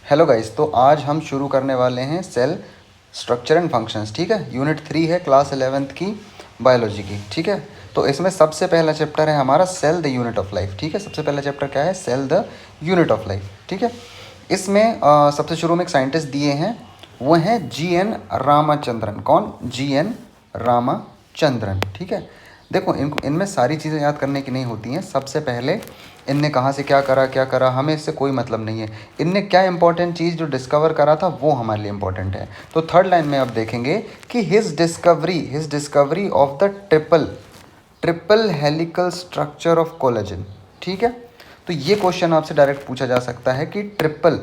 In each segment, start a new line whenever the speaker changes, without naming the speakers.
Hello guys, तो आज हम शुरू करने वाले हैं सेल स्ट्रक्चर एंड फंक्शंस। ठीक है, यूनिट 3 है क्लास 11th की बायोलॉजी की। ठीक है, तो इसमें सबसे पहला चैप्टर है हमारा cell the unit of life. ठीक है, सबसे पहला चैप्टर क्या है? Cell the unit of life. ठीक है, इसमें सबसे शुरू में एक साइंटिस्ट दिए हैं, वो हैं GN रामाचंद्रन। कौन? GN रामाचंद्रन। ठीक है, देखो इनमें सारी चीज़ें याद करने की नहीं होती हैं। सबसे पहले इनने कहाँ से क्या करा हमें इससे कोई मतलब नहीं है। इनने क्या इंपॉर्टेंट चीज़ जो डिस्कवर करा था वो हमारे लिए इंपॉर्टेंट है। तो थर्ड लाइन में आप देखेंगे कि his discovery of the triple helical structure of collagen. ठीक है, तो ये क्वेश्चन आपसे डायरेक्ट पूछा जा सकता है कि ट्रिपल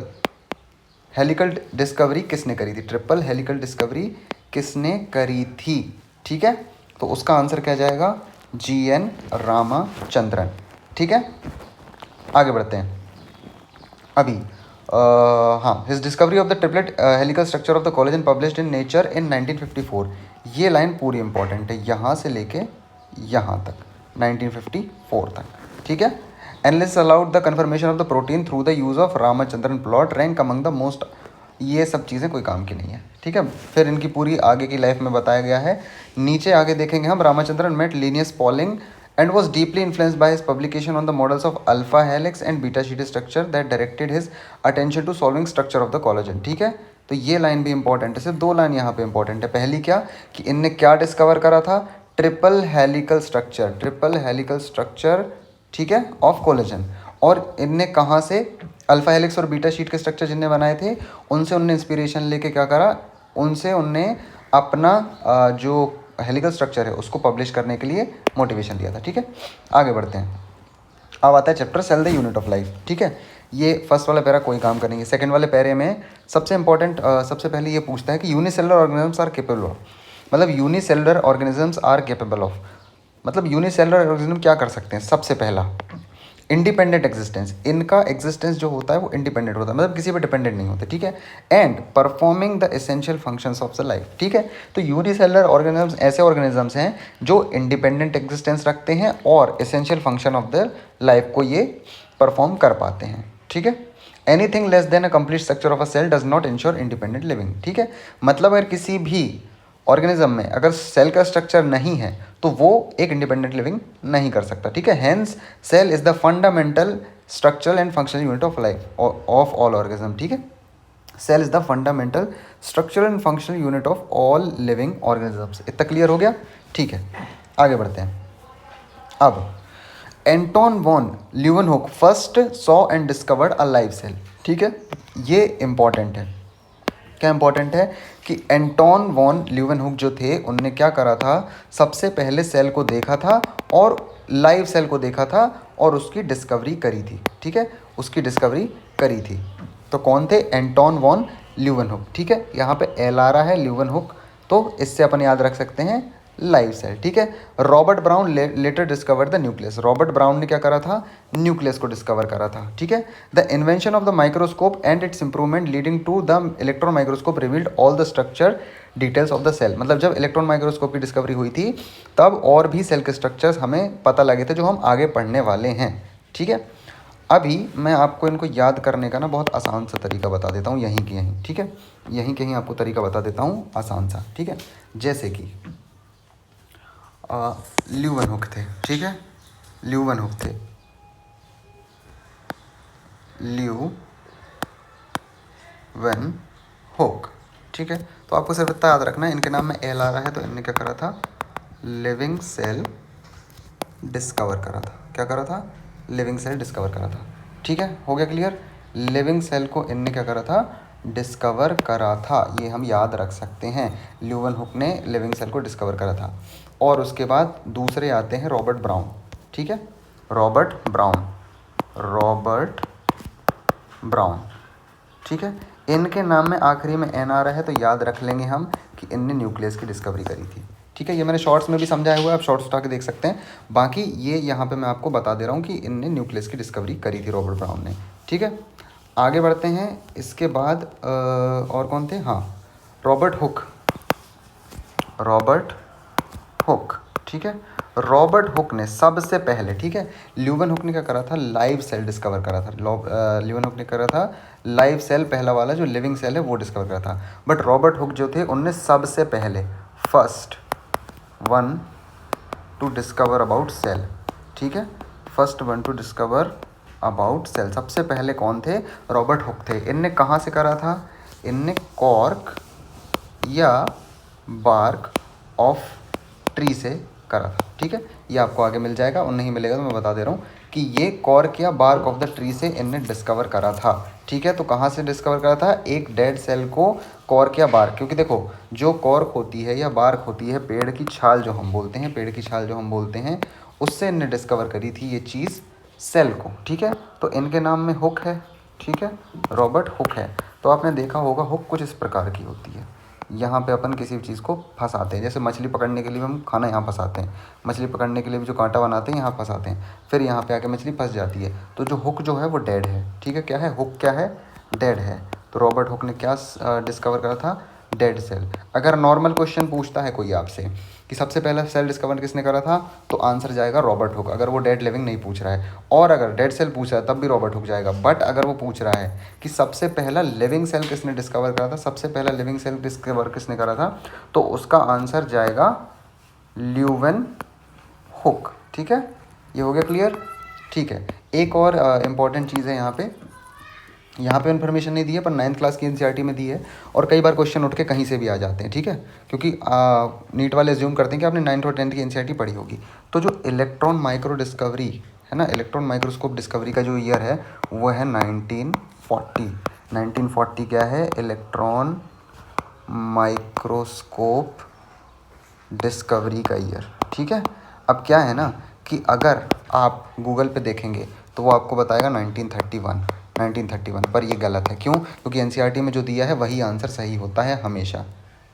हेलिकल डिस्कवरी किसने करी थी? ट्रिपल हेलिकल डिस्कवरी किसने करी थी? ठीक है, तो उसका आंसर क्या जाएगा? GN रामाचंद्रन। ठीक है, आगे बढ़ते हैं। अभी हाँ, his discovery of the triplet helical structure of the collagen published in nature in 1954। ये लाइन पूरी इंपॉर्टेंट है, यहाँ से लेके यहाँ तक, 1954 तक। ठीक है, analysis allowed the confirmation of the protein through the use of Ramachandran plot, rank among the most. ये सब चीज़ें कोई काम की नहीं है। ठीक है, फिर इनकी पूरी आगे की लाइफ में बताया गया है। नीचे आगे देखेंगे हम, Ramachandran met Linus Pauling and was deeply influenced by his publication on the models of alpha helix and beta sheet structure that directed his attention to solving structure of the collagen। ठीक है, तो ये लाइन भी important है। सिर्फ दो line यहाँ पे इंपॉर्टेंट है। पहली क्या कि इनने क्या डिस्कवर करा था? ट्रिपल हेलिकल स्ट्रक्चर, ठीक है, ऑफ कोलेजन। और इनने कहाँ से अल्फा हेलिक्स और बीटा शीट के स्ट्रक्चर जिनने बनाए थे उनसे उनने इंस्पिरेशन लेके क्या करा? उनसे उनने अपना जो हेलिकल स्ट्रक्चर है उसको पब्लिश करने के लिए मोटिवेशन दिया था। ठीक है, आगे बढ़ते हैं। अब आता है chapter cell the unit of life. ठीक है, ये फर्स्ट वाला पैरा कोई काम करेंगे। सेकंड वाले पैरे में सबसे इंपॉर्टेंट सबसे पहले ये पूछता है कि unicellular organisms are capable of, मतलब unicellular organisms are capable of, मतलब यूनिसेलुलर ऑर्गेनिज्म क्या कर सकते हैं? सबसे पहला इंडिपेंडेंट एग्जिस्टेंस। इनका एग्जिस्टेंस जो होता है वो इंडिपेंडेंट होता है, मतलब किसी पे डिपेंडेंट नहीं होते। ठीक है, and performing the essential functions of the life. ठीक है, तो यूनिसेलुलर ऑर्गेनिजम्स ऐसे ऑर्गेनिजम्स हैं जो इंडिपेंडेंट एग्जिस्टेंस रखते हैं और essential function of the life को ये परफॉर्म कर पाते हैं। ठीक है, anything less than a complete structure of a cell does not ensure independent living. ठीक है, मतलब अगर किसी भी ऑर्गेनिज्म में अगर सेल का स्ट्रक्चर नहीं है तो वो एक इंडिपेंडेंट लिविंग नहीं कर सकता। ठीक है, hence cell is the fundamental structural and functional unit of life of all organism. ठीक है, cell is the fundamental structural and functional unit of all living organisms. इतना क्लियर हो गया? ठीक है, आगे बढ़ते हैं। अब Anton von Leeuwenhoek first saw and discovered a live cell. ठीक है, ये इंपॉर्टेंट है। क्या इंपॉर्टेंट है कि एंटोन वॉन ल्यूवेनहुक जो थे उनने क्या करा था? सबसे पहले सेल को देखा था और लाइव सेल को देखा था और उसकी डिस्कवरी करी थी। ठीक है, उसकी डिस्कवरी करी थी। तो कौन थे? Anton von Leeuwenhoek. ठीक है, यहाँ पे एल आ रहा है ल्यूवेनहुक, तो इससे अपन याद रख सकते हैं लाइव सेल। ठीक है, Robert Brown later discovered the nucleus. Robert Brown ने क्या करा था? न्यूक्लियस को डिस्कवर करा था। ठीक है, the invention of the microscope and its improvement leading to the electron microscope revealed all the structure details of the cell. मतलब जब इलेक्ट्रॉन माइक्रोस्कोप की डिस्कवरी हुई थी तब और भी सेल के स्ट्रक्चर्स हमें पता लगे थे जो हम आगे पढ़ने वाले हैं। ठीक है, अभी मैं आपको इनको याद करने का ना बहुत आसान सा तरीका बता देता हूँ, यहीं की यहीं। ठीक है, यहीं कहीं आपको तरीका बता देता हूँ आसान सा। ठीक है, जैसे कि ल्यूवेनहुक थे। ठीक है, ल्यूवेनहुक थे, ल्यूवेनहुक। ठीक है, तो आपको सिर्फ इतना याद रखना है, इनके नाम में एल आ रहा है तो इनने क्या करा था? लिविंग सेल डिस्कवर करा था। क्या करा था? लिविंग सेल डिस्कवर करा था। ठीक है, हो गया क्लियर? लिविंग सेल को इनने क्या करा था? डिस्कवर करा था। ये हम याद रख सकते हैं, ल्यूवेनहुक ने लिविंग सेल को डिस्कवर करा था। और उसके बाद दूसरे आते हैं रॉबर्ट ब्राउन। ठीक है, रॉबर्ट ब्राउन। ठीक है, इनके नाम में आखिरी में एन आ रहा है तो याद रख लेंगे हम कि इनने न्यूक्लियस की डिस्कवरी करी थी। ठीक है, ये मैंने शॉर्ट्स में भी समझाया हुआ है, आप शॉर्ट्स उठा के देख सकते हैं। बाकी ये यहाँ पे मैं आपको बता दे रहा हूँ कि इनने न्यूक्लियस की डिस्कवरी करी थी रॉबर्ट ब्राउन ने। ठीक है, आगे बढ़ते हैं। इसके बाद और कौन थे? हाँ, रॉबर्ट हुक। ठीक है, रॉबर्ट हुक ने सबसे पहले, ठीक है, ल्यूवन हुक ने क्या करा था, लाइव सेल डिस्कवर करा था। ल्यूवन हुक ने करा था लाइव सेल, पहला वाला जो लिविंग सेल है वो डिस्कवर करा था। बट रॉबर्ट हुक जो थे उनने सबसे पहले first one to discover about cell, ठीक है, first one to discover about cell, सबसे पहले कौन थे, रॉबर्ट हुक थे। इनने कहाँ से करा था, इनने कॉर्क या बार्क ऑफ ट्री से करा था, ठीक है। ये आपको आगे मिल जाएगा और नहीं मिलेगा तो मैं बता दे रहा हूँ कि ये कॉर्क या बार्क ऑफ द ट्री से इनने डिस्कवर करा था, ठीक है। तो कहाँ से डिस्कवर करा था, एक डेड सेल को कॉर्क या बार्क, क्योंकि देखो जो कॉर्क होती है या बार्क होती है, पेड़ की छाल जो हम बोलते हैं, पेड़ की छाल जो हम बोलते हैं, उससे इनने डिस्कवर करी थी ये चीज़, सेल को, ठीक है। तो इनके नाम में हुक है, ठीक है, रॉबर्ट हुक है। तो आपने देखा होगा हुक कुछ इस प्रकार की होती है। यहाँ पे अपन किसी भी चीज़ को फंसाते हैं, जैसे मछली पकड़ने के लिए हम खाना यहाँ फंसाते हैं, मछली पकड़ने के लिए भी जो कांटा बनाते हैं यहाँ फंसाते हैं, फिर यहाँ पे आके मछली फंस जाती है। तो जो हुक जो है वो डेड है, ठीक है, क्या है, हुक क्या है, डेड है। तो रॉबर्ट हुक ने क्या डिस्कवर करा था, डेड सेल। अगर नॉर्मल क्वेश्चन पूछता है कोई आपसे कि सबसे पहला सेल डिस्कवर किसने करा था, तो आंसर जाएगा रॉबर्ट हुक, अगर वो डेड लिविंग नहीं पूछ रहा है। और अगर डेड सेल पूछ रहा है तब भी रॉबर्ट हुक जाएगा। बट अगर वो पूछ रहा है कि सबसे पहला लिविंग सेल किसने डिस्कवर करा था, सबसे पहला लिविंग सेल डिस्कवर किसने करा था, तो उसका आंसर जाएगा ल्यूवन हुक, ठीक है। ये हो गया क्लियर, ठीक है। एक और इम्पॉर्टेंट चीज़ है यहाँ पे इन्फॉर्मेशन नहीं दी है पर 9th क्लास की एनसीईआरटी में दी है, और कई बार क्वेश्चन उठ के कहीं से भी आ जाते हैं, ठीक है, क्योंकि नीट वाले एज्यूम करते हैं कि आपने 9th और 10th की एनसीईआरटी पढ़ी होगी। तो जो इलेक्ट्रॉन माइक्रो डिस्कवरी है ना, इलेक्ट्रॉन माइक्रोस्कोप डिस्कवरी का जो ईयर है वो है 1940। 1940 क्या है, इलेक्ट्रॉन माइक्रोस्कोप डिस्कवरी का ईयर, ठीक है। अब क्या है ना कि अगर आप गूगल पे देखेंगे तो वो आपको बताएगा 1931, पर ये गलत है। क्यों, क्योंकि एनसीईआरटी में जो दिया है वही आंसर सही होता है हमेशा,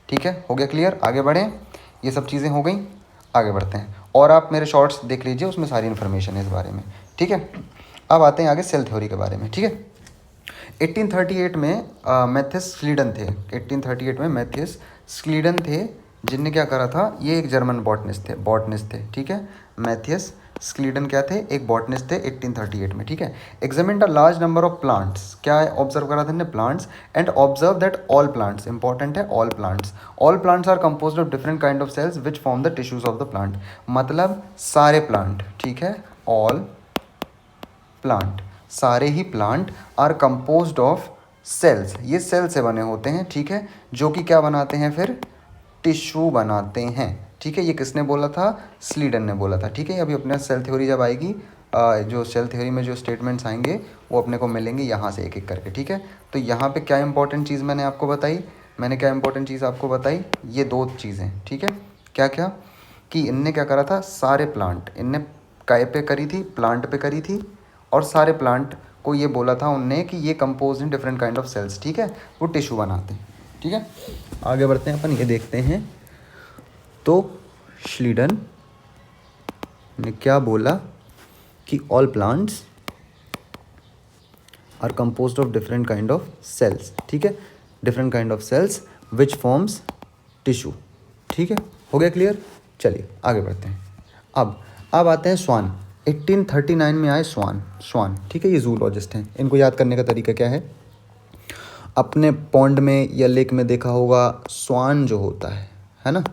ठीक है। हो गया क्लियर, आगे बढ़ें, ये सब चीज़ें हो गई, आगे बढ़ते हैं। और आप मेरे शॉर्ट्स देख लीजिए, उसमें सारी इन्फॉर्मेशन है इस बारे में, ठीक है। अब आते हैं आगे सेल थ्योरी के बारे में, ठीक है। 1838 में मैथियस स्लीडन थे, 1838 में मैथियस स्लीडन थे, जिनने क्या करा था, ये एक जर्मन बॉटनिस्ट थे, ठीक है। मैथियस स्लीडन क्या थे, एक बॉटनिस्ट थे 1838 में, ठीक है। Examine the large number of plants, क्या है, ऑब्जर्व करा था plants, and observe that all plants, important है, all plants are composed of different kind of cells which form the tissues of the plant, मतलब सारे प्लांट, ठीक है, all plant, सारे ही plant are composed of cells, ये cell से बने होते हैं, ठीक है, जो कि क्या बनाते हैं, फिर टिश्यू बनाते हैं, ठीक है। ये किसने बोला था, स्लीडन ने बोला था, ठीक है। अभी अपने सेल थ्योरी जब आएगी, जो सेल थ्योरी में जो स्टेटमेंट्स आएंगे वो अपने को मिलेंगे यहाँ से एक एक करके, ठीक है। तो यहाँ पे क्या इंपॉर्टेंट चीज़ मैंने आपको बताई, ये दो चीज़ें, ठीक है। क्या क्या, कि इनने क्या करा था, सारे प्लांट, इनने काय पे करी थी, प्लांट पे करी थी, और सारे प्लांट को ये बोला था उनने कि ये compose in different kind of cells, ठीक है, वो टिश्यू बनाते हैं, ठीक है। आगे बढ़ते हैं अपन, ये देखते हैं। तो श्लीडन ने क्या बोला कि all plants are composed of different kind of cells, ठीक है, different kind of cells which forms tissue, ठीक है। हो गया क्लियर, चलिए आगे बढ़ते हैं। अब आते हैं स्वान। 1839 में आए स्वान, ठीक है, ये जूलॉजिस्ट हैं। इनको याद करने का तरीका क्या है, अपने पॉन्ड में या लेक में देखा होगा, स्वान जो होता है ना,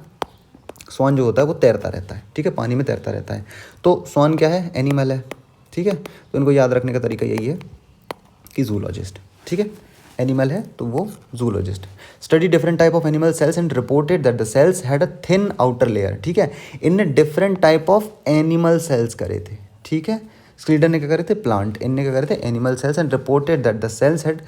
स्वान जो होता है वो तैरता रहता है, ठीक है, पानी में तैरता रहता है। तो स्वान क्या है, एनिमल है, ठीक है। तो इनको याद रखने का तरीका यही है कि जूलॉजिस्ट, ठीक है, एनिमल है तो वो zoologist. Study different type of animal cells and reported that the cells had a thin outer layer, ठीक है। इनने different type of animal cells करे थे, ठीक है। स्लीडन ने क्या करे थे, प्लांट, इनने क्या करे थे, animal cells, and reported that the cells had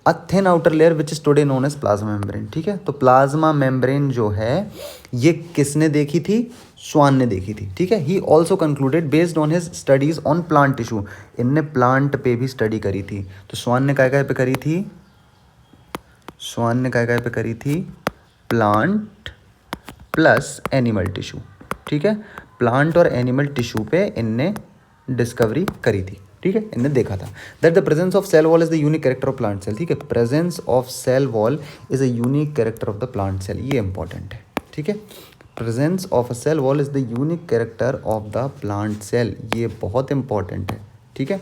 a thin outer layer which is today known as plasma membrane, ठीक है। तो प्लाज्मा मेम्ब्रेन जो है ये किसने देखी थी, स्वान ने देखी थी, ठीक है। He also concluded based on his studies on plant tissue, इनने प्लांट पे भी स्टडी करी थी। तो स्वान ने क्या पे करी थी, प्लांट प्लस एनिमल टिश्यू, ठीक है, प्लांट और एनिमल टिश्यू पे इनने डिस्कवरी करी थी, ठीक है। इनने देखा था that the presence of cell wall is the unique character of plant cell, ठीक है, presence of cell wall is a unique character of the plant cell, ये इंपॉर्टेंट है, ठीक है। Presence of a cell wall is the unique character of the plant cell, ये बहुत important है, ठीक है।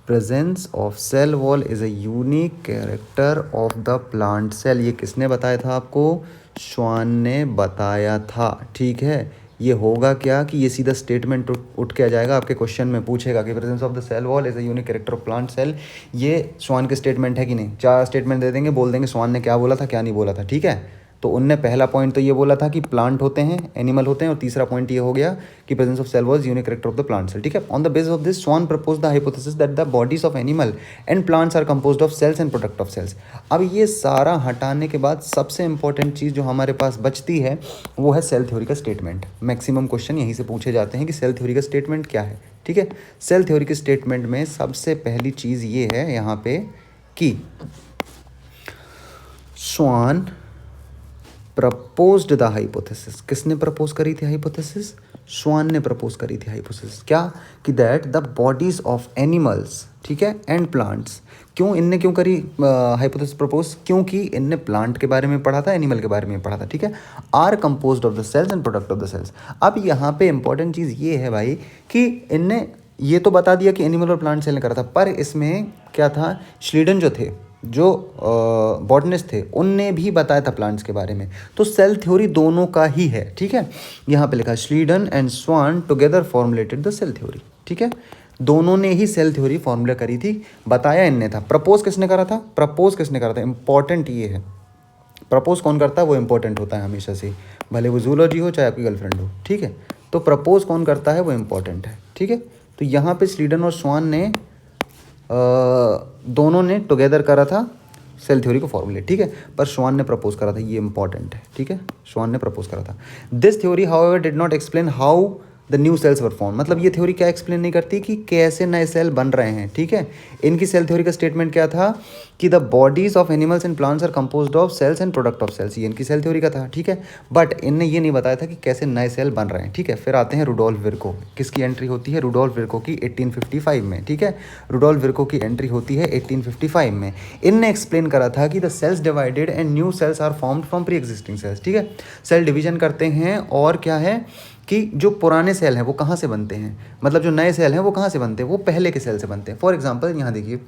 Presence of cell wall is a unique character of the plant cell, ये किसने बताया था आपको? श्वान ने बताया था, ठीक है। ये होगा क्या कि ये सीधा स्टेटमेंट उठ के आ जाएगा, आपके क्वेश्चन में पूछेगा कि presence of the cell wall is a unique character of plant cell, ये श्वान के स्टेटमेंट है कि नहीं? 4 स्टेटमेंट दे देंगे, बोल देंगे श्वान ने क्या बोला था क्या नहीं बोला था, ठीक है। तो उनने पहला पॉइंट तो ये बोला था कि प्लांट होते हैं, एनिमल होते हैं, और तीसरा पॉइंट ये हो गया कि presence of cell was unique character of the plant cell, ठीक है। On the basis of this Schwann propose the hypothesis that the bodies of animal and plants are composed of cells and product of cells. अब ये सारा हटाने के बाद सबसे important चीज़ जो हमारे पास बचती है वो है सेल थ्योरी का स्टेटमेंट। मैक्सिमम क्वेश्चन यहीं से पूछे जाते हैं कि सेल थ्योरी का स्टेटमेंट क्या है, ठीक है। सेल थ्योरी के स्टेटमेंट में सबसे पहली चीज़ ये है यहाँ पे कि स्वान प्रपोज्ड द हाइपोथेसिस। किसने प्रपोज करी थी हाइपोथेसिस? स्वान ने प्रपोज करी थी हाइपोथेसिस। क्या? कि that the bodies of animals, ठीक है, एंड प्लांट्स। क्यों इनने क्यों करी हाइपोथेसिस प्रपोज? क्योंकि इनने प्लांट के बारे में पढ़ा था, एनिमल के बारे में पढ़ा था, ठीक है। Are composed of the cells and product of the cells. अब यहाँ पे इंपॉर्टेंट चीज़ ये है भाई कि इनने ये तो बता दिया कि एनिमल और प्लांट सेल ने करा था, पर इसमें क्या था, श्लीडन जो थे, जो बॉटनिस्ट थे, उनने भी बताया था प्लांट्स के बारे में। तो सेल थ्योरी दोनों का ही है, ठीक है। यहाँ पे लिखा Schleiden and Schwann together formulated the cell theory, ठीक है। दोनों ने ही सेल थ्योरी फॉर्मूला करी थी, बताया इनने था। प्रपोज किसने करा था? प्रपोज किसने करा था? इंपॉर्टेंट ये है, प्रपोज कौन करता है वो इंपॉर्टेंट होता है हमेशा से, भले वो जूलॉजी हो चाहे आपकी गर्लफ्रेंड हो, ठीक है। तो प्रपोज कौन करता है वो इंपॉर्टेंट है, ठीक है। तो यहाँ पे श्लीडन और स्वान ने दोनों ने टुगेदर करा था सेल थ्योरी को फॉर्मुलेट, ठीक है। पर श्वान ने प्रपोज करा था, ये इंपॉर्टेंट है, ठीक है। श्वान ने प्रपोज करा था। This theory however did not explain how the new sales were form. मतलब ये थ्योरी क्या एक्सप्लेन नहीं करती कि कैसे नए सेल बन रहे हैं, ठीक है। इनकी सेल थ्योरी का स्टेटमेंट क्या था कि the bodies of animals and plants are composed of cells and product of cells, ये इनकी सेल थ्योरी का था, ठीक है। बट इनने ये नहीं बताया था कि कैसे नए सेल बन रहे हैं, ठीक है। फिर आते हैं रुडोल्फ विर्को। किसकी एंट्री होती है? रुडोल्फ विर्को की 1855 में, ठीक है। रुडोल्फ विर्को की एंट्री होती है 1855 में। इनने एक्सप्लेन करा था कि the cells divided and new cells are formed from pre existing cells, ठीक है। सेल डिवीजन करते हैं और क्या है कि जो पुराने सेल हैं वो कहाँ से बनते हैं, मतलब जो नए सेल हैं वो कहाँ से बनते हैं, वो पहले के सेल से बनते हैं। फॉर एग्जांपल यहाँ देखिए,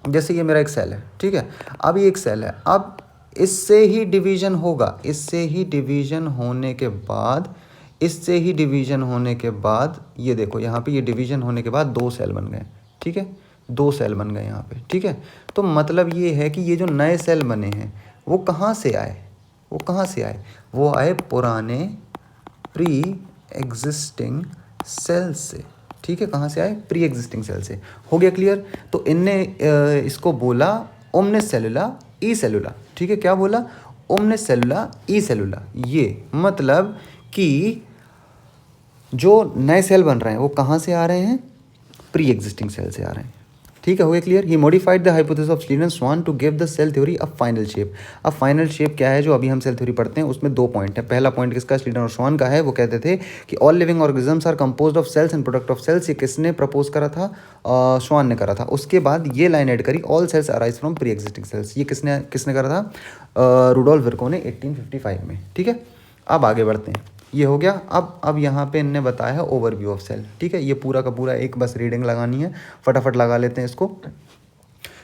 जैसे ये मेरा एक सेल है, ठीक है। अब ये एक सेल है, अब इससे ही डिवीज़न होगा, इससे ही डिवीज़न होने के बाद, इससे ही डिवीज़न होने के बाद ये देखो यहाँ पे ये डिवीज़न होने के बाद 2 सेल बन गए, ठीक है। 2 सेल बन गए यहाँ पे, ठीक है। तो मतलब ये है कि ये जो नए सेल बने हैं वो कहाँ से आए, वो कहाँ से आए, वो आए पुराने प्री एग्जिस्टिंग सेल से, ठीक है। कहाँ से आए? प्री एग्जिस्टिंग सेल से। हो गया क्लियर? तो इनने इसको बोला ओमनिस सेलुला ई सेलुला, ठीक है। क्या बोला? ओमनिस सेलुला ई सेलुला। ये मतलब कि जो नए सेल बन रहे हैं वो कहाँ से आ रहे हैं? प्री एग्जिस्टिंग सेल से आ रहे हैं, ठीक है। हो गया clear? He modified the hypothesis of Schleiden Schwann to give the cell theory a final shape. अब फाइनल शेप क्या है जो अभी हम सेल थ्योरी पढ़ते हैं, उसमें 2 पॉइंट है। पहला पॉइंट किसका? श्लीडन और स्वान का है। वो कहते थे कि all living organisms are composed of cells and product of cells. ये किसने प्रपोज करा था? स्वान ने करा था। उसके बाद ये लाइन ऐड करी, all cells arise from pre existing cells. ये किसने किसने करा था? रुडोल्फ विर्को ने 1855 में, ठीक है। अब आगे बढ़ते हैं, ये हो गया। अब यहाँ पे इनने बताया है ओवरव्यू ऑफ सेल, ठीक है। ये पूरा का पूरा एक बस रीडिंग लगानी है, फटाफट लगा लेते हैं इसको।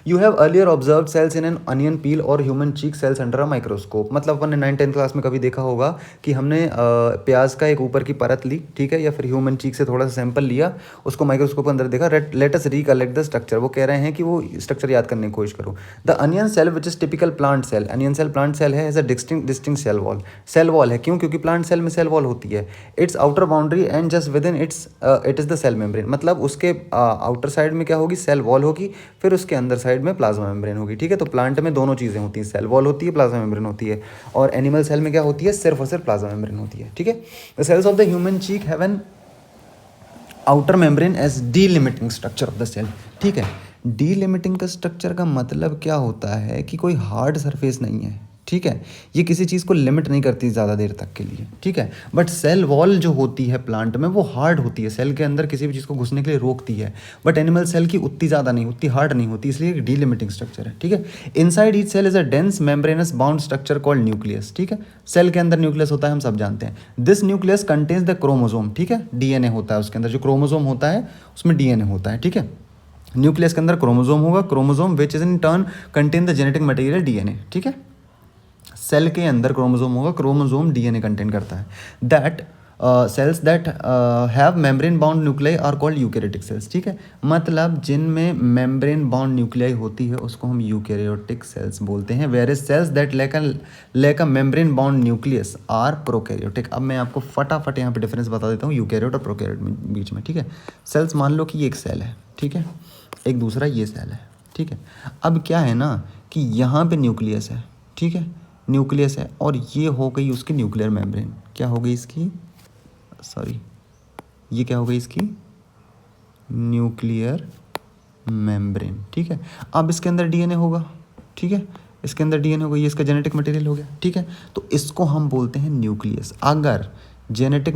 You have earlier observe cells in an onion peel और human cheek cells under a microscope. मतलब अपन ने 9th-10th क्लास में कभी देखा होगा कि हमने प्याज का एक ऊपर की परत ली, ठीक है, या फिर ह्यूमन चीक से थोड़ा सा सैंपल लिया, उसको माइक्रोस्कोप के अंदर देखा। Let us recollect the structure. वो कह रहे हैं कि वो स्ट्रक्चर याद करने की कोशिश करो। The onion cell which is typical plant cell. Onion cell plant cell है, as a distinct cell wall. Cell wall है, क्यों? क्योंकि प्लांट सेल में सेल वॉल होती है। Its outer boundary and just within it is the cell membrane. मतलब उसके outer side में क्या होगी? सेल वॉल होगी, फिर उसके अंदर साइड में प्लाज्मा मेम्ब्रेन होगी, ठीक है। तो प्लांट में दोनों चीज़ें होती हैं, सेल वॉल होती है, प्लाज्मा मेम्ब्रेन होती है। और एनिमल सेल में क्या होती है? सिर्फ और सिर्फ प्लाज्मा मेम्ब्रेन होती है, ठीक है। The cells of the human cheek have an outer membrane as delimiting structure of the cell, ठीक है। डीलिमिटिंग का स्ट्रक्चर का मतलब क्या होता है कि कोई हार्ड सरफेस नहीं है, ठीक है, ये किसी चीज़ को लिमिट नहीं करती ज़्यादा देर तक के लिए, ठीक है। बट सेल वॉल जो होती है प्लांट में वो हार्ड होती है, सेल के अंदर किसी भी चीज़ को घुसने के लिए रोकती है। बट एनिमल सेल की उतनी ज़्यादा नहीं, उतनी हार्ड नहीं होती, इसलिए एक डीलिमिटिंग स्ट्रक्चर है, ठीक है। Inside each cell is a dense membranous bound structure called nucleus, ठीक है। सेल के अंदर न्यूक्लियस होता है, हम सब जानते हैं। This nucleus contains the chromosome, ठीक है, डीएनए होता है उसके अंदर, जो क्रोमोसोम होता है उसमें डीएनए होता है, ठीक है। न्यूक्लियस के अंदर क्रोमोसोम होगा, chromosome which is in turn contain the genetic material DNA, ठीक है। सेल के अंदर क्रोमोसोम होगा, क्रोमोसोम डीएनए कंटेन करता है। That cells that have membrane bound nuclei are called eukaryotic cells, ठीक है। मतलब जिनमें मेम्ब्रेन बाउंड न्यूक्लियाई होती है उसको हम यूकैरियोटिक सेल्स बोलते हैं। Various cells that lack a membrane bound nucleus are prokaryotic. अब मैं आपको फटाफट यहाँ पे डिफरेंस बता देता हूँ यूकैरियोट और प्रोकैरियोट में बीच में, ठीक है। सेल्स मान लो कि ये एक सेल है, ठीक है, एक दूसरा ये सेल है, ठीक है। अब क्या है ना कि यहाँ पे न्यूक्लियस है, ठीक है, न्यूक्लियस है, और ये हो गई उसकी न्यूक्लियर मेम्ब्रेन। क्या हो गई इसकी, सॉरी, ये क्या हो गई इसकी न्यूक्लियर मेम्ब्रेन, ठीक है। अब इसके अंदर डीएनए होगा, ठीक है, इसके अंदर डीएनए होगा, ये इसका जेनेटिक मटेरियल हो गया, ठीक है। तो इसको हम बोलते हैं न्यूक्लियस। अगर जेनेटिक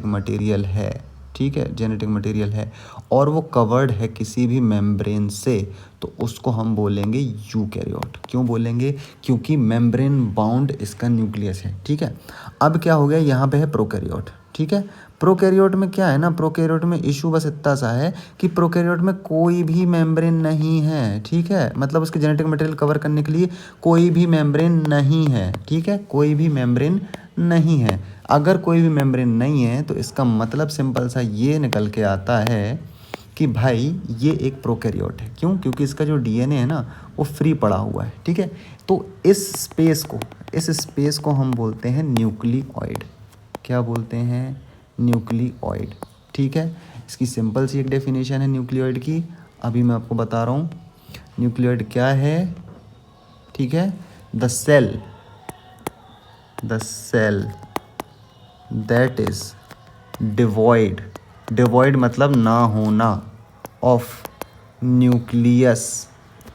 मटेरियल है, ठीक है, जेनेटिक मटेरियल है और वो कवर्ड है किसी भी मेम्ब्रेन से, तो उसको हम बोलेंगे यूकैरियोट। क्यों बोलेंगे, क्योंकि मेम्ब्रेन बाउंड इसका न्यूक्लियस है, ठीक है। अब क्या हो गया, यहाँ पे है प्रोकैरियोट, ठीक है। प्रोकैरियोट में क्या है ना, प्रोकैरियोट में इशू बस इतना सा है कि प्रोकैरियोट में कोई भी मेम्ब्रेन नहीं है, ठीक है। मतलब उसके जेनेटिक मटेरियल कवर करने के लिए कोई भी मेम्ब्रेन नहीं है, ठीक है, कोई भी मेम्ब्रेन नहीं है। अगर कोई भी मेम्ब्रेन नहीं है तो इसका मतलब सिंपल सा ये निकल के आता है कि भाई ये एक प्रोकैरियोट है। क्यों, क्योंकि इसका जो डीएनए है ना वो फ्री पड़ा हुआ है, ठीक है। तो इस स्पेस को हम बोलते हैं न्यूक्लियोइड। क्या बोलते हैं, न्यूक्लियोइड, ठीक है। इसकी सिंपल सी एक डेफिनेशन है न्यूक्लियोइड की, अभी मैं आपको बता रहा हूँ। न्यूक्लियोइड क्या है, ठीक है, the cell that is devoid मतलब ना होना, ऑफ न्यूक्लियस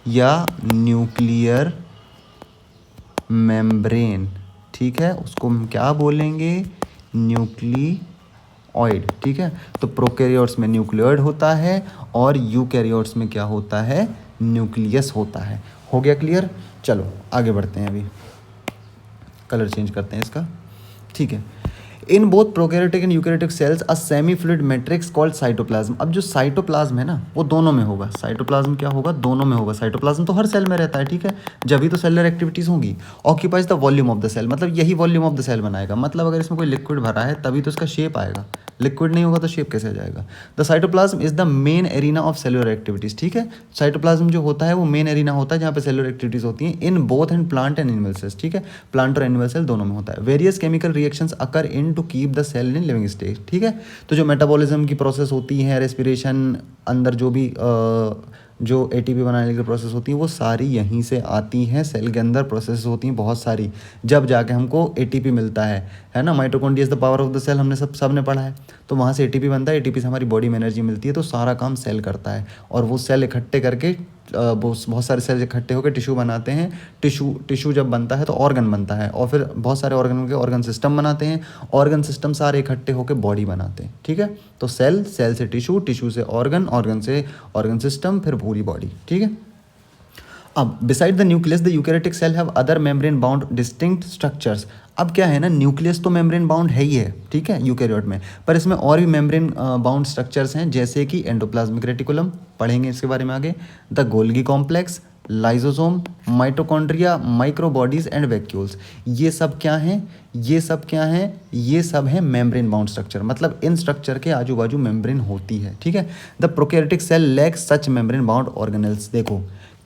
या न्यूक्लियर मेम्ब्रेन, ठीक है, उसको हम क्या बोलेंगे, न्यूक्लियोइड, ठीक है। तो प्रोकैरियोट्स में न्यूक्लियोइड होता है और यूकैरियोट्स में क्या होता है, न्यूक्लियस होता है। हो गया क्लियर। चलो आगे बढ़ते हैं, अभी कलर चेंज करते हैं इसका, ठीक है। In both prokaryotic and eukaryotic cells a semi fluid matrix called cytoplasm. अब जो साइटोप्लाज्म है ना वो दोनों में होगा, साइटोप्लाज्म क्या होगा, दोनों में होगा। साइटोप्लाज्म तो हर सेल में रहता है, ठीक है, जब भी तो सेलुलर एक्टिविटीज़ होंगी। Occupies the volume of the cell, मतलब यही वॉल्यूम ऑफ द सेल बनाएगा। मतलब अगर इसमें कोई लिक्विड भरा है तभी तो इसका शेप आएगा, लिक्विड नहीं होगा तो शेप कैसे आ जाएगा। The cytoplasm is the main arena of cellular activities, ठीक है। साइटोप्लाज्म जो होता है वो मेन एरिना होता है जहाँ पे सेलुलर एक्टिविटीज़ होती हैं, in both and plant and animal cells, ठीक है, प्लांट और एनिमल सेल दोनों में होता है। Various chemical reactions occur in to keep the cell in living state, ठीक है। तो जो मेटाबॉलिज्म की प्रोसेस होती है, रेस्पिरेशन, अंदर जो भी जो एटीपी बनाने की प्रोसेस होती है वो सारी यहीं से आती हैं। सेल के अंदर प्रोसेस होती हैं बहुत सारी, जब जाके हमको एटीपी मिलता है ना। Mitochondria is the power of the cell, हमने सब ने पढ़ा है। तो वहाँ से एटीपी बनता है, एटीपी से हमारी बॉडी में एनर्जी मिलती है, तो सारा काम सेल करता है। और वो सेल इकट्ठे करके बहुत सारे सेल इकट्ठे होकर टिश्यू बनाते हैं। टिश्यू जब बनता है तो ऑर्गन बनता है, और फिर बहुत सारे ऑर्गन के ऑर्गन सिस्टम बनाते हैं। ऑर्गन सिस्टम सारे इकट्ठे होकर बॉडी बनाते हैं, ठीक है। तो सेल से टिश्यू, टिश्यू से ऑर्गन, ऑर्गन से ऑर्गन सिस्टम, फिर पूरी बॉडी, ठीक है। अब beside the nucleus the eukaryotic cell have other membrane bound distinct structures. अब क्या है ना, न्यूक्लियस तो मेम्ब्रेन बाउंड है ही है, ठीक है, यूकैरियोट में, पर इसमें और भी मेम्ब्रेन बाउंड स्ट्रक्चर्स हैं, जैसे कि एंडोप्लाज्मिक रेटिकुलम, पढ़ेंगे इसके बारे में आगे, the Golgi complex, lysosome, mitochondria, microbodies and vacuoles. ये सब क्या हैं, ये सब हैं मेम्ब्रेन बाउंड स्ट्रक्चर। मतलब इन स्ट्रक्चर के आजू बाजू मेम्ब्रेन होती है, ठीक है। The prokaryotic cell lacks such membrane bound organelles. देखो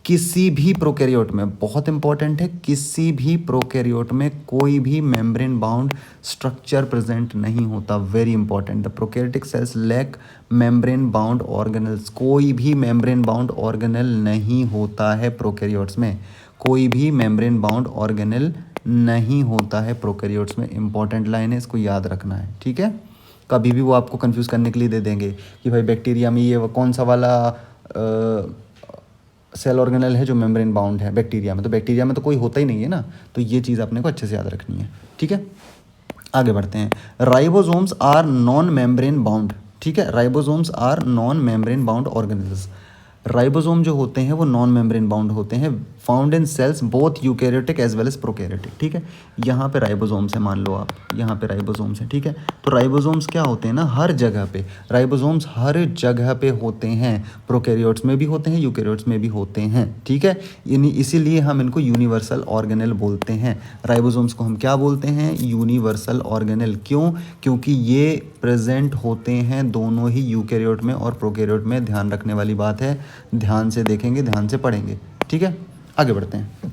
किसी भी प्रोकैरियोट में, बहुत इंपॉर्टेंट है, किसी भी प्रोकैरियोट में कोई भी मेम्ब्रेन बाउंड स्ट्रक्चर प्रेजेंट नहीं होता। Very important, the prokaryotic cells lack membrane bound organelles. कोई भी मेम्ब्रेन बाउंड ऑर्गेनल नहीं होता है प्रोकैरियोट्स में, कोई भी मेम्ब्रेन बाउंड ऑर्गेनल नहीं होता है प्रोकैरियोट्स में। इंपॉर्टेंट लाइन है, इसको याद रखना है, ठीक है। कभी भी वो आपको कंफ्यूज करने के लिए दे देंगे कि भाई बैक्टीरिया में ये कौन सा वाला सेल ऑर्गेनेल है जो मेम्ब्रेन बाउंड है बैक्टीरिया में, तो बैक्टीरिया में तो कोई होता ही नहीं है ना, तो ये चीज़ अपने को अच्छे से याद रखनी है। ठीक है, आगे बढ़ते हैं। Ribosomes are non membrane bound. ठीक है, ribosomes are non membrane bound organelles. Ribosome जो होते हैं वो नॉन मेम्ब्रेन बाउंड होते हैं, found in cells both eukaryotic as well as prokaryotic. ठीक है, यहाँ पे राइबोसोम्स है, मान लो आप यहाँ पे राइबोसोम्स है। ठीक है, तो राइबोसोम्स क्या होते हैं ना, हर जगह पे राइबोसोम्स हर जगह पे होते हैं, प्रोकैरियोट्स में भी होते हैं, यूकैरियोट्स में भी होते हैं। ठीक है, यानी इसीलिए हम इनको यूनिवर्सल ऑर्गेनेल बोलते हैं। राइबोसोम्स को हम क्या बोलते हैं, यूनिवर्सल ऑर्गेनेल। क्यों, क्योंकि ये प्रेजेंट होते हैं दोनों ही यूकैरियोट में और प्रोकैरियोट में। ध्यान रखने वाली बात है, ध्यान से देखेंगे, ध्यान से पढ़ेंगे। ठीक है, आगे बढ़ते हैं।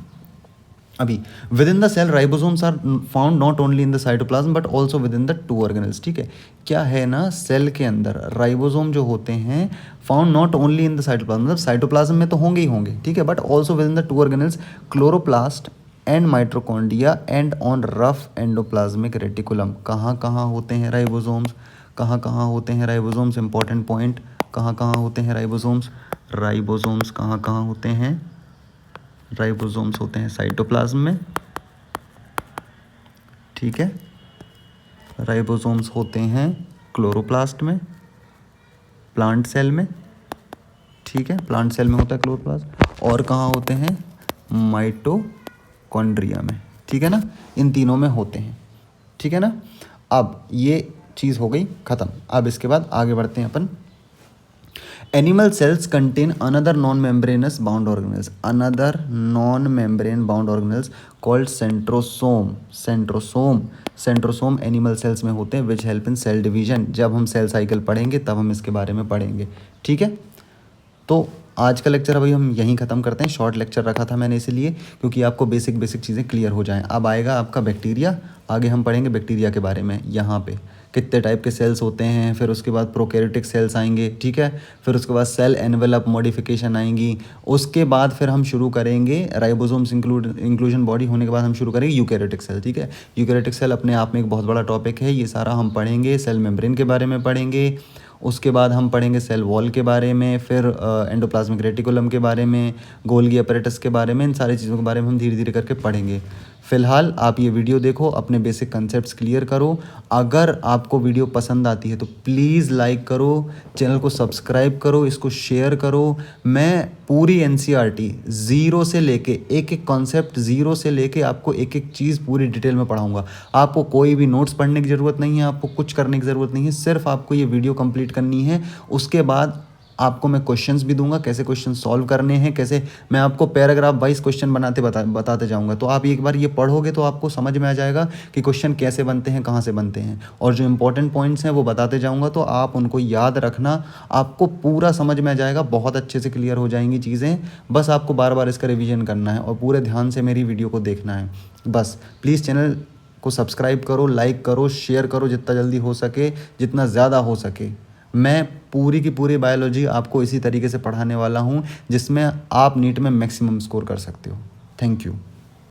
अभी within the cell ribosomes are found not only in the cytoplasm but also within the two organelles. ठीक है, क्या है ना, सेल के अंदर राइबोसोम जो होते हैं found not only in the cytoplasm, मतलब साइटोप्लाज्म में तो होंगे ही होंगे। ठीक है, but also within the two organelles chloroplast and mitochondria and on rough endoplasmic reticulum. कहाँ कहाँ होते हैं राइबोसोम्स, कहाँ कहाँ होते हैं राइबोसोम्स, इंपॉर्टेंट पॉइंट, कहाँ कहाँ होते हैं राइबोसोम्स। राइबोसोम्स कहाँ कहाँ होते हैं, राइबोसोम्स होते हैं साइटोप्लाज्म में। ठीक है, राइबोसोम्स होते हैं क्लोरोप्लास्ट में, प्लांट सेल में। ठीक है, प्लांट सेल में होता है क्लोरोप्लास्ट, और कहाँ होते हैं, माइटोकॉन्ड्रिया में। ठीक है ना, इन तीनों में होते हैं। ठीक है ना, अब ये चीज़ हो गई ख़त्म। अब इसके बाद आगे बढ़ते हैं अपन। Animal cells contain another non-membranous bound organelles, another non-membrane bound organelles called centrosome. Centrosome animal cells में होते हैं which help in cell division। जब हम सेल साइकिल पढ़ेंगे तब हम इसके बारे में पढ़ेंगे। ठीक है, तो आज का लेक्चर अभी हम यहीं ख़त्म करते हैं। शॉर्ट लेक्चर रखा था मैंने इसलिए क्योंकि आपको बेसिक चीज़ें क्लियर हो जाएं। अब आएगा आपका बैक्टीरिया, आगे हम पढ़ेंगे बैक्टीरिया के बारे में, यहाँ पे कितने टाइप के सेल्स होते हैं, फिर उसके बाद प्रोकैरियोटिक सेल्स आएंगे। ठीक है, फिर उसके बाद सेल एनवेलप मॉडिफिकेशन आएंगी। उसके बाद फिर हम शुरू करेंगे राइबोसोम्स इंक्लूजन बॉडी होने के बाद हम शुरू करेंगे यूकैरियोटिक सेल। ठीक है, यूकैरियोटिक सेल अपने आप में एक बहुत बड़ा टॉपिक है, ये सारा हम पढ़ेंगे। सेल मेम्ब्रेन के बारे में पढ़ेंगे, उसके बाद हम पढ़ेंगे सेल वॉल के बारे में, फिर एंडोप्लाज्मिक रेटिकुलम के बारे में, गोल्गी अपैरेटस के बारे में। इन सारी चीज़ों के बारे में हम धीरे धीरे करके पढ़ेंगे। फ़िलहाल आप ये वीडियो देखो, अपने बेसिक कंसेप्ट्स क्लियर करो। अगर आपको वीडियो पसंद आती है तो प्लीज़ लाइक करो, चैनल को सब्सक्राइब करो, इसको शेयर करो। मैं पूरी NCERT ज़ीरो से लेके एक एक कॉन्सेप्ट, ज़ीरो से लेके आपको एक एक चीज़ पूरी डिटेल में पढ़ाऊँगा। आपको कोई भी नोट्स पढ़ने की ज़रूरत नहीं है, आपको कुछ करने की ज़रूरत नहीं है, सिर्फ आपको ये वीडियो कंप्लीट करनी है। उसके बाद आपको मैं क्वेश्चंस भी दूंगा, कैसे क्वेश्चन सॉल्व करने हैं, कैसे मैं आपको पैराग्राफ वाइज क्वेश्चन बताते जाऊंगा। तो आप एक बार ये पढ़ोगे तो आपको समझ में आ जाएगा कि क्वेश्चन कैसे बनते हैं, कहाँ से बनते हैं, और जो इंपॉर्टेंट पॉइंट्स हैं वो बताते जाऊंगा। तो आप उनको याद रखना, आपको पूरा समझ में आ जाएगा, बहुत अच्छे से क्लियर हो जाएंगी चीज़ें। बस आपको बार बार इसका रिविजन करना है और पूरे ध्यान से मेरी वीडियो को देखना है। बस प्लीज़ चैनल को सब्सक्राइब करो, लाइक करो, शेयर करो, जितना जल्दी हो सके, जितना ज़्यादा हो सके। मैं पूरी की पूरी बायोलॉजी आपको इसी तरीके से पढ़ाने वाला हूँ जिसमें आप नीट में मैक्सिमम स्कोर कर सकते हो। Thank you.